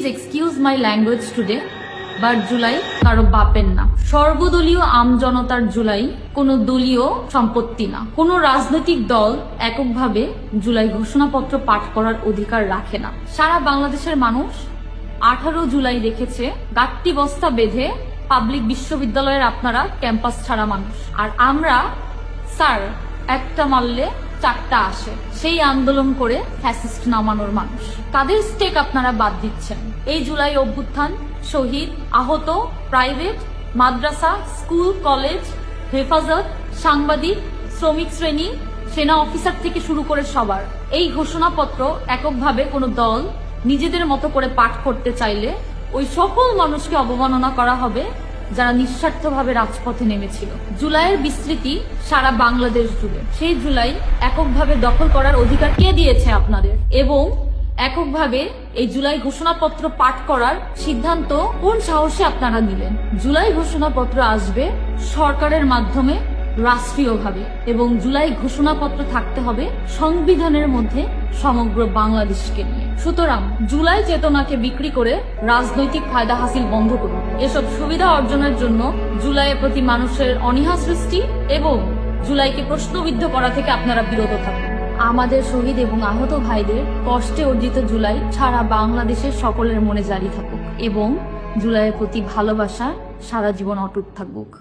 Please excuse my language today, but July কারো বাপের না। সর্বদলীয় আমজনতার জুলাই কোনো দলীয় সম্পত্তি না। কোনো রাজনৈতিক দল এককভাবে জুলাই ঘোষণাপত্র পাঠ করার অধিকার রাখে না। সারা বাংলাদেশের মানুষ 18 জুলাই দেখেছে গাট্টি বস্তা বেঁধে পাবলিক বিশ্ববিদ্যালয়ের আপনারা ক্যাম্পাস ছাড়া মানুষ, আর আমরা স্যার একটা মারলে 4টা আসে সেই আন্দোলন করে ফ্যাসিস্ট নামানোর মানুষ। কাদের স্টেক আপনারা বাদ দিচ্ছেন? এই জুলাই অভ্যুত্থান শহীদ, আহত, প্রাইভেট, মাদ্রাসা, স্কুল, কলেজ, হেফাজত, সাংবাদিক, শ্রমিক শ্রেণী, সেনা অফিসার থেকে শুরু করে সবার এই ঘোষণাপত্র এককভাবে কোনো দল নিজেদের মতো করে পাঠ করতে চাইলে ওই সকল মানুষকে অবমাননা করা হবে যারা নিঃস্বার্থভাবে রাজপথে নেমেছিল। জুলাইয়ের বিস্তৃতি সারা বাংলাদেশ জুড়ে। সেই জুলাই এককভাবে দখল করার অধিকার কে দিয়েছে আপনাদের? এবং এককভাবে এই জুলাই ঘোষণাপত্র পাঠ করার সিদ্ধান্ত কোন সাহসে আপনারা নিলেন? জুলাই ঘোষণাপত্র আসবে সরকারের মাধ্যমে রাষ্ট্রীয়ভাবে, এবং জুলাই ঘোষণাপত্র থাকতে হবে সংবিধানের মধ্যে সমগ্র বাংলাদেশকে নিয়ে। সুতরাং জুলাই চেতনাকে বিক্রি করে রাজনৈতিক ফায়দা হাসিল বন্ধ করুন। এসব সুবিধা অর্জনের জন্য জুলাইয়ের প্রতি মানুষের অনীহা সৃষ্টি এবং জুলাইকে প্রশ্নবিদ্ধ করা থেকে আপনারা বিরত থাকুন। আমাদের শহীদ এবং আহত ভাইদের কষ্টে অর্জিত জুলাই সারা বাংলাদেশের সকলের মনে জারি থাকুক এবং জুলাইয়ের প্রতি ভালোবাসা সারা জীবন অটুট থাকুক।